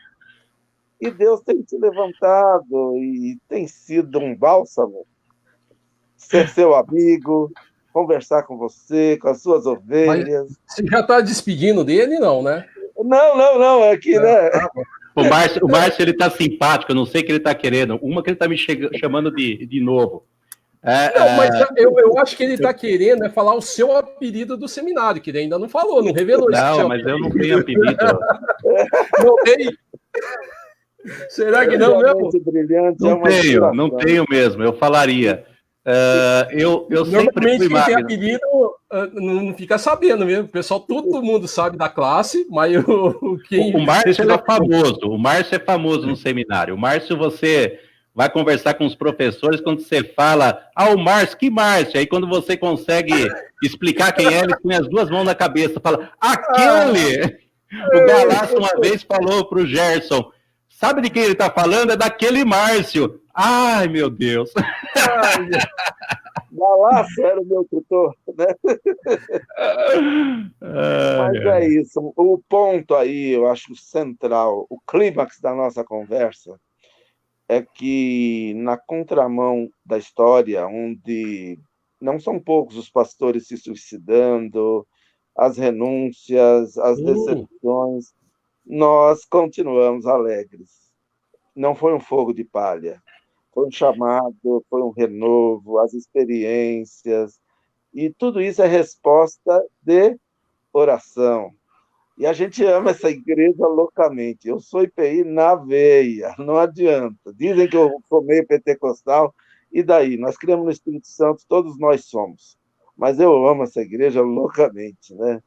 e Deus tem te levantado, e tem sido um bálsamo ser seu amigo, conversar com você, com as suas ovelhas. Mas você já está despedindo dele, não, né? Não, é que, né? O Márcio, ele tá simpático, eu não sei o que ele tá querendo. Uma que ele tá me chamando de novo. Mas eu acho que ele está querendo falar o seu apelido do seminário, que ele ainda não falou, não revelou isso. Não, mas eu não tenho apelido. Não tem? Será que não mesmo? Brilhante, Não tenho mesmo, eu falaria. Eu sempre fui quem tem apelido não fica sabendo mesmo. O pessoal, todo mundo sabe da classe, mas o Márcio é famoso. O Márcio é famoso no seminário. O Márcio, você vai conversar com os professores, quando você fala, o Márcio, que Márcio? Aí quando você consegue explicar quem é, ele põe as duas mãos na cabeça, fala, aquele! O Galasso uma vez falou para o Gerson, sabe de quem ele está falando? É daquele Márcio. Ai, meu Deus. Galasso era o meu tutor, né? Mas é isso. O ponto aí, eu acho central, o clímax da nossa conversa, é que na contramão da história, onde não são poucos os pastores se suicidando, as renúncias, as decepções, nós continuamos alegres. Não foi um fogo de palha. Foi um chamado, foi um renovo, as experiências, e tudo isso é resposta de oração. E a gente ama essa igreja loucamente. Eu sou IPI na veia, não adianta. Dizem que eu sou meio pentecostal, e daí? Nós criamos no Espírito Santo, todos nós somos. Mas eu amo essa igreja loucamente, né?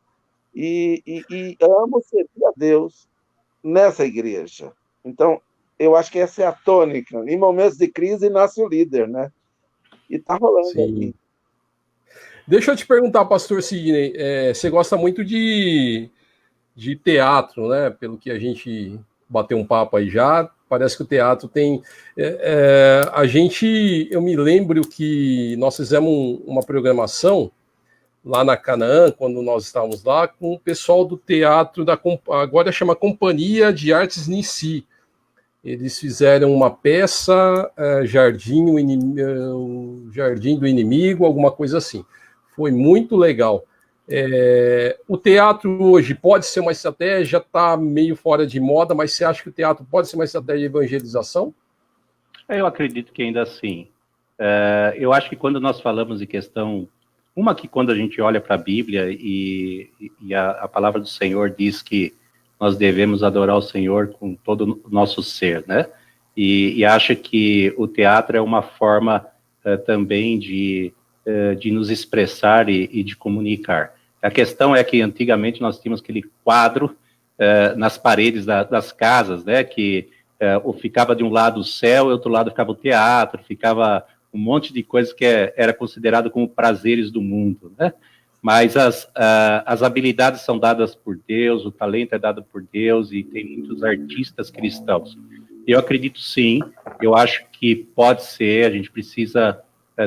E amo servir a Deus nessa igreja. Então, eu acho que essa é a tônica. Em momentos de crise, nasce o líder, né? E está rolando aqui. Deixa eu te perguntar, pastor Sidney, você gosta muito de teatro, né? Pelo que a gente bateu um papo aí já, parece que o teatro tem... eu me lembro que nós fizemos uma programação lá na Canaã, quando nós estávamos lá, com o pessoal do teatro, agora chama Companhia de Artes Nici. Eles fizeram uma peça, Jardim do Inimigo, alguma coisa assim. Foi muito legal. O teatro hoje pode ser uma estratégia, está meio fora de moda, mas você acha que o teatro pode ser uma estratégia de evangelização? Eu acredito que ainda assim. Eu acho que quando nós falamos de questão... Uma que quando a gente olha para a Bíblia e a palavra do Senhor diz que nós devemos adorar o Senhor com todo o nosso ser, né? E acha que o teatro é uma forma também de nos expressar e de comunicar. A questão é que antigamente nós tínhamos aquele quadro nas paredes das casas, né? Que ficava de um lado o céu e outro lado ficava o teatro, ficava um monte de coisas que era considerado como prazeres do mundo, né? Mas as habilidades são dadas por Deus, o talento é dado por Deus e tem muitos artistas cristãos. Eu acredito sim, eu acho que pode ser, a gente precisa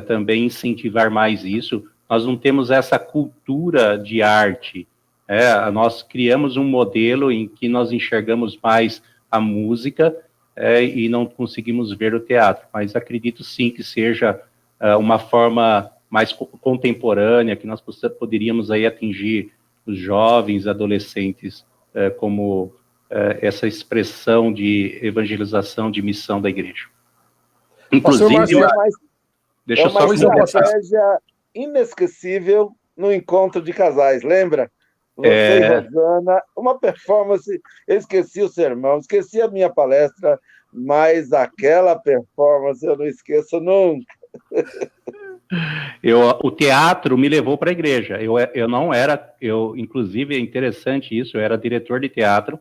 também incentivar mais isso. Nós não temos essa cultura de arte, nós criamos um modelo em que nós enxergamos mais a música e não conseguimos ver o teatro, mas acredito sim que seja uma forma mais contemporânea, que nós poderíamos aí atingir os jovens, adolescentes, como essa expressão de evangelização, de missão da igreja. Inclusive, deixa eu só uma estratégia inesquecível no encontro de casais, lembra? Você e Rosana, uma performance, eu esqueci o sermão, esqueci a minha palestra, mas aquela performance eu não esqueço nunca. O teatro me levou para a igreja. Eu não era, inclusive é interessante isso, eu era diretor de teatro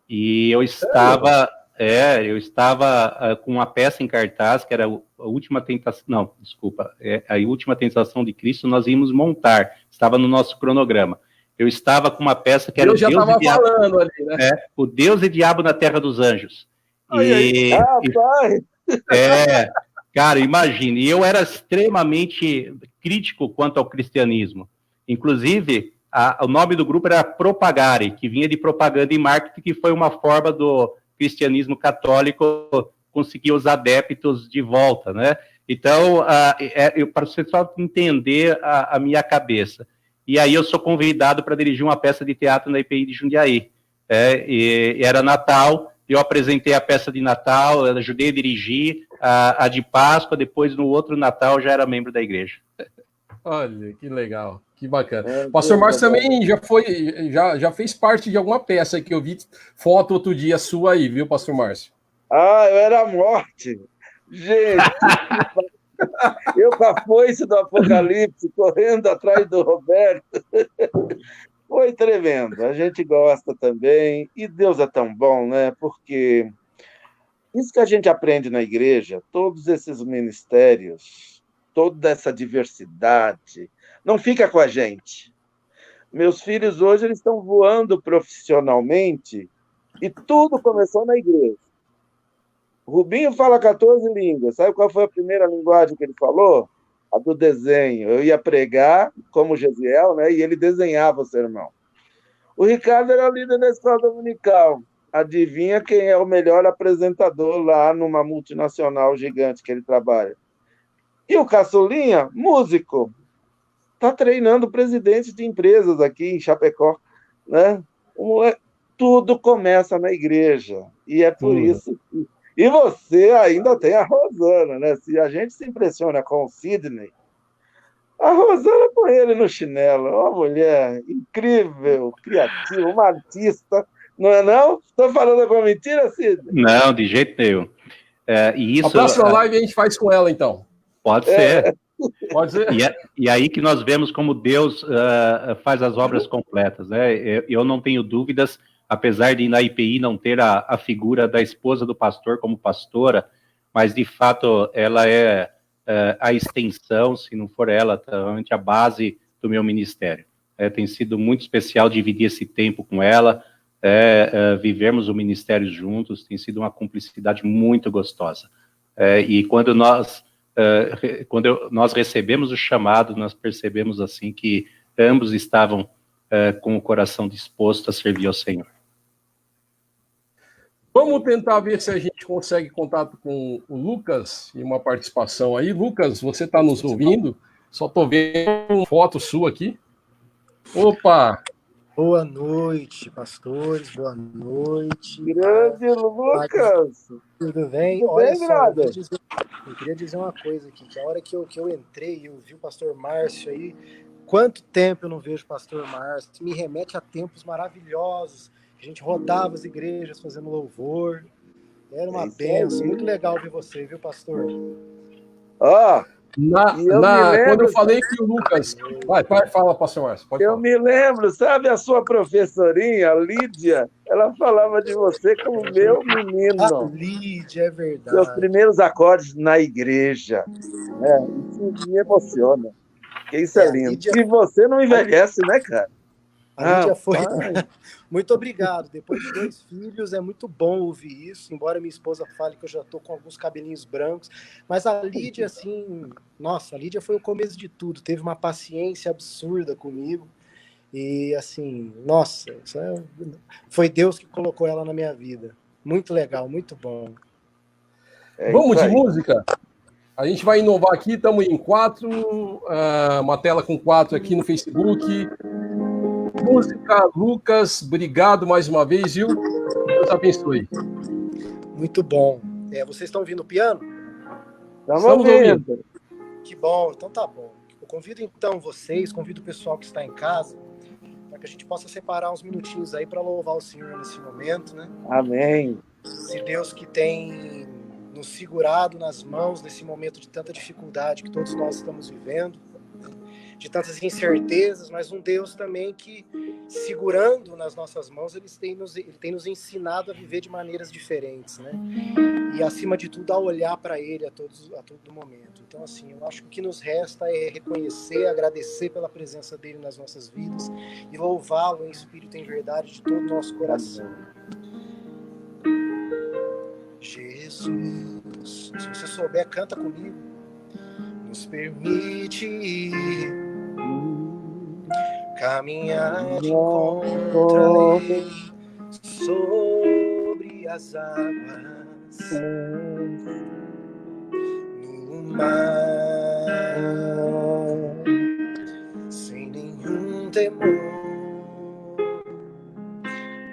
e eu estava com uma peça em cartaz que era a Última Tentação, a Última Tentação de Cristo, nós íamos montar, estava no nosso cronograma. Eu estava com uma peça que era falando ali, né? O Deus e Diabo na Terra dos Anjos. Cara, imagine, eu era extremamente crítico quanto ao cristianismo. Inclusive, o nome do grupo era Propagare, que vinha de propaganda e marketing, que foi uma forma do cristianismo católico conseguir os adeptos de volta, né? Então, para você só entender a minha cabeça. E aí eu sou convidado para dirigir uma peça de teatro na IPI de Jundiaí. E era Natal, eu apresentei a peça de Natal, eu ajudei a dirigir a de Páscoa, depois no outro Natal já era membro da igreja. Olha, que legal, que bacana. O pastor Márcio também já fez parte de alguma peça que eu vi foto outro dia sua aí, viu, pastor Márcio? Eu era a morte. Gente, eu com a foice do Apocalipse, correndo atrás do Roberto. Foi tremendo. A gente gosta também. E Deus é tão bom, né? Porque isso que a gente aprende na igreja, todos esses ministérios, toda essa diversidade, não fica com a gente. Meus filhos hoje eles estão voando profissionalmente e tudo começou na igreja. O Rubinho fala 14 línguas. Sabe qual foi a primeira linguagem que ele falou? A do desenho. Eu ia pregar como Gesiel, né? E ele desenhava o sermão. O Ricardo era líder da escola dominical. Adivinha quem é o melhor apresentador lá numa multinacional gigante que ele trabalha? E o Caçulinha, músico. Está treinando presidentes de empresas aqui em Chapecó, né? Tudo começa na igreja. E é por isso que... E você ainda tem a Rosana, né? Se a gente se impressiona com o Sidney, a Rosana põe ele no chinelo. Uma mulher incrível, criativa, uma artista. Não é não? Estou falando alguma mentira, Sidney? Não, de jeito nenhum. E isso, a próxima live a gente faz com ela, então. Pode ser. Pode ser. E aí que nós vemos como Deus faz as obras completas, né? Eu não tenho dúvidas, apesar de na IPI não ter a figura da esposa do pastor como pastora, mas de fato ela é a extensão, se não for ela, realmente a base do meu ministério. Tem sido muito especial dividir esse tempo com ela, vivermos o ministério juntos, tem sido uma cumplicidade muito gostosa. E quando nós recebemos o chamado, nós percebemos assim que ambos estavam com o coração disposto a servir ao Senhor. Vamos tentar ver se a gente consegue contato com o Lucas e uma participação aí. Lucas, você está nos ouvindo? Só estou vendo uma foto sua aqui. Opa! Boa noite, pastores. Boa noite. Grande Lucas! Tudo bem? Tudo Olha bem, só, eu queria dizer uma coisa aqui, que a hora que eu entrei, eu vi o pastor Márcio aí, quanto tempo eu não vejo o pastor Márcio, me remete a tempos maravilhosos, a gente rodava as igrejas fazendo louvor, era uma bênção, muito legal ver você, viu, pastor? Quando eu falei que o Lucas... Vai, fala, pastor Márcio. Me lembro, sabe a sua professorinha, a Lídia? Ela falava de você como meu menino. A Lídia, é verdade. Seus primeiros acordes na igreja. Isso me emociona. Porque isso é lindo. Lídia... E você não envelhece, né, cara? A Lídia foi... Muito obrigado. Depois de 2 filhos, é muito bom ouvir isso, embora minha esposa fale que eu já estou com alguns cabelinhos brancos. Mas a Lídia, assim... Nossa, a Lídia foi o começo de tudo. Teve uma paciência absurda comigo. E, assim, nossa, foi Deus que colocou ela na minha vida. Muito legal, muito bom. Vamos de música? A gente vai inovar aqui, estamos em 4, uma tela com 4 aqui no Facebook. Música, Lucas, obrigado mais uma vez, viu? Deus abençoe. Muito bom. Vocês estão ouvindo o piano? Estamos ouvindo. Que bom, então tá bom. Eu convido então vocês, convido o pessoal que está em casa, para que a gente possa separar uns minutinhos aí para louvar o Senhor nesse momento, né? Amém. Se Deus que tem nos segurado nas mãos nesse momento de tanta dificuldade que todos nós estamos vivendo, de tantas incertezas, mas um Deus também que, segurando nas nossas mãos, ele tem nos ensinado a viver de maneiras diferentes, né? E, acima de tudo, a olhar para Ele a todo momento. Então, assim, eu acho que o que nos resta é reconhecer, agradecer pela presença dEle nas nossas vidas e louvá-lo em espírito e em verdade de todo o nosso coração. Jesus, se você souber, canta comigo. Nos permite caminhar de encontro a Ele sobre as águas, no mas sem nenhum temor,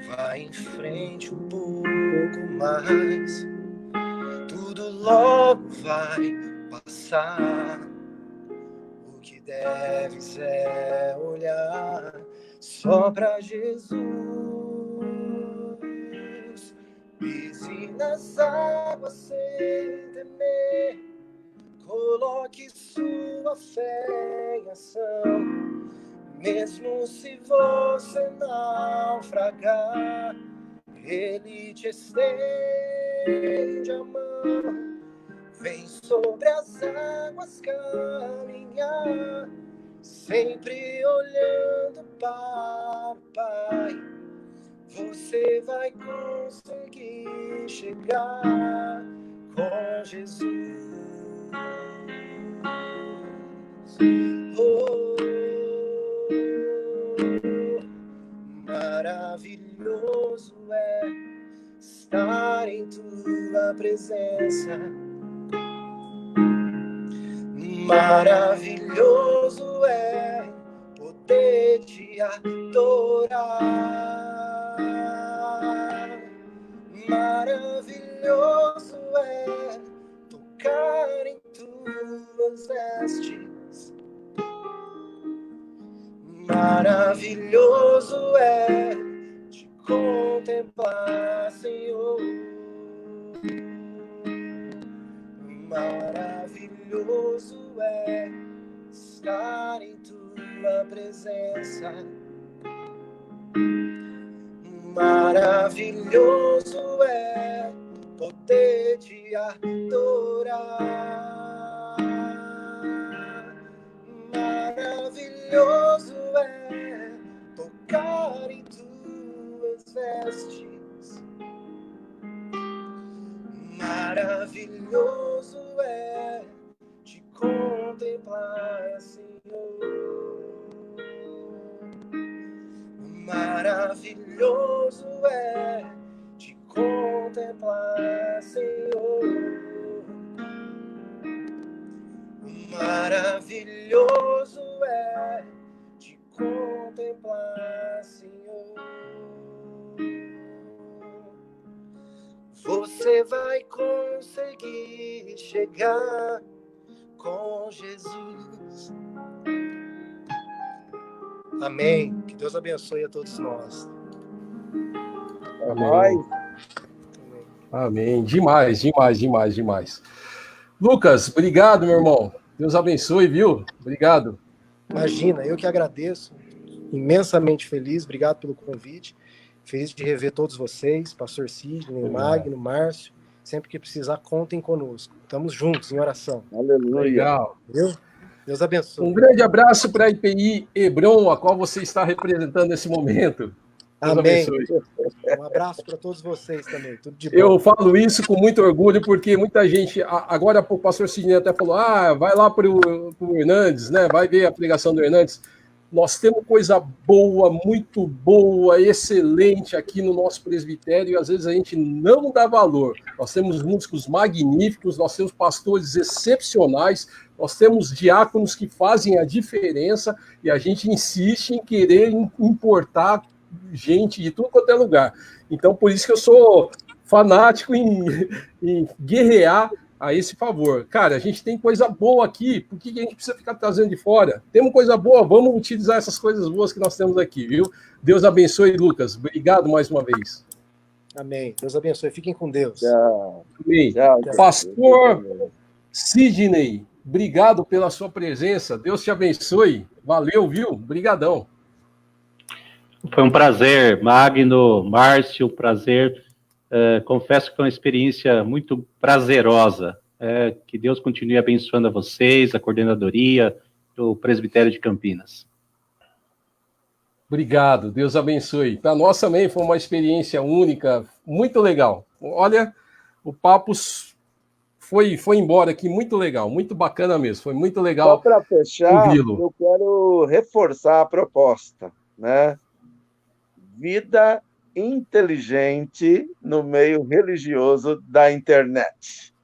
vai em frente um pouco mais, tudo logo vai passar. O que deves é olhar só pra Jesus. Pise nas águas sem temer, coloque sua fé em ação. Mesmo se você naufragar, Ele te estende a mão. Vem sobre as águas caminhar, sempre olhando para o Pai. Você vai conseguir chegar com Jesus. Oh, maravilhoso é estar em tua presença. Maravilhoso é poder te adorar. Maravilhoso é tocar em tuas vestes. Maravilhoso é te contemplar, Senhor. Maravilhoso é estar em tua presença. Maravilhoso é poder te adorar. Maravilhoso é tocar em tuas vestes. Maravilhoso é te contemplar, Senhor. Maravilhoso é te contemplar, Senhor. Maravilhoso é te contemplar, Senhor. Você vai conseguir chegar com Jesus. Amém. Que Deus abençoe a todos nós. Amém. Amém. Demais, demais, demais, demais. Lucas, obrigado, meu irmão. Deus abençoe, viu? Obrigado. Imagina, eu que agradeço. Imensamente feliz. Obrigado pelo convite. Feliz de rever todos vocês, pastor Sidney, Magno, Márcio. Sempre que precisar, contem conosco. Estamos juntos em oração. Aleluia. Legal. Viu? Deus abençoe. Um grande abraço para a IPI Hebron, a qual você está representando nesse momento. Deus Amém. abençoe. Um abraço para todos vocês também. Tudo de bom. Eu falo isso com muito orgulho, porque muita gente... Agora o pastor Sidney até falou, vai lá para o Hernandes, né? Vai ver a pregação do Hernandes. Nós temos coisa boa, muito boa, excelente aqui no nosso presbitério, e às vezes a gente não dá valor. Nós temos músicos magníficos, nós temos pastores excepcionais, nós temos diáconos que fazem a diferença, e a gente insiste em querer importar gente de tudo quanto é lugar. Então, por isso que eu sou fanático em guerrear a esse favor. Cara, a gente tem coisa boa aqui, por que a gente precisa ficar trazendo de fora? Temos coisa boa, vamos utilizar essas coisas boas que nós temos aqui, viu? Deus abençoe, Lucas. Obrigado mais uma vez. Amém. Deus abençoe. Fiquem com Deus. Tchau. Amém. Tchau. Pastor Sidney, obrigado pela sua presença. Deus te abençoe. Valeu, viu? Obrigadão. Foi um prazer, Magno, Márcio, prazer. Confesso que foi uma experiência muito prazerosa. Que Deus continue abençoando a vocês, a coordenadoria, o presbitério de Campinas. Obrigado, Deus abençoe. Para nós também foi uma experiência única, muito legal. Olha, o papo foi embora aqui, muito legal, muito bacana mesmo. Foi muito legal. Só para fechar, ouvi-lo. eu quero reforçar a proposta, né? Vida inteligente no meio religioso da internet.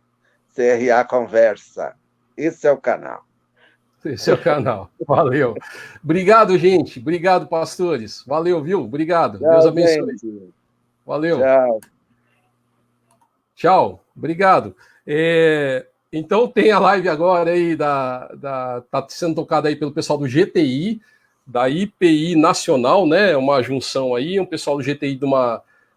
CRA Conversa. Esse é o canal. Esse é o canal. Valeu. Obrigado, gente. Obrigado, pastores. Valeu, viu? Obrigado. Tchau, Deus abençoe. gente. Valeu. Tchau. Tchau. Obrigado. Então tem a live agora aí tá sendo tocada aí pelo pessoal do GTI, da IPI Nacional, né? Uma junção aí, um pessoal do GTI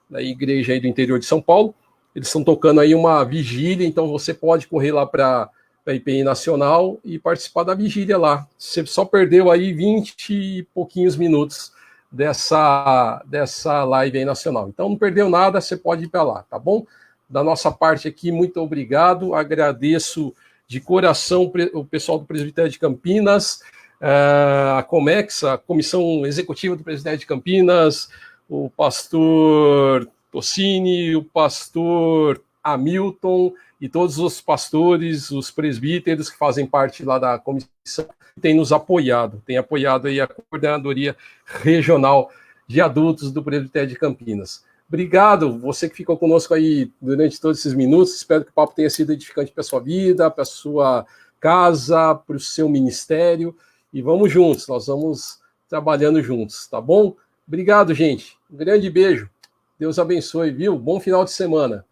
da igreja aí do interior de São Paulo. Eles estão tocando aí uma vigília, então você pode correr lá para a IPI Nacional e participar da vigília lá. Você só perdeu aí 20 e pouquinhos minutos dessa live aí nacional. Então não perdeu nada, você pode ir para lá, tá bom? Da nossa parte aqui, muito obrigado. Agradeço de coração o pessoal do Presbitério de Campinas, a Comex, a Comissão Executiva do Presbitério de Campinas, o pastor Tossini, o pastor Hamilton e todos os pastores, os presbíteros que fazem parte lá da comissão, têm nos apoiado, têm apoiado aí a Coordenadoria Regional de Adultos do Presbitério de Campinas. Obrigado, você que ficou conosco aí durante todos esses minutos. Espero que o papo tenha sido edificante para a sua vida, para a sua casa, para o seu ministério. E vamos juntos, nós vamos trabalhando juntos, tá bom? Obrigado, gente. Um grande beijo. Deus abençoe, viu? Bom final de semana.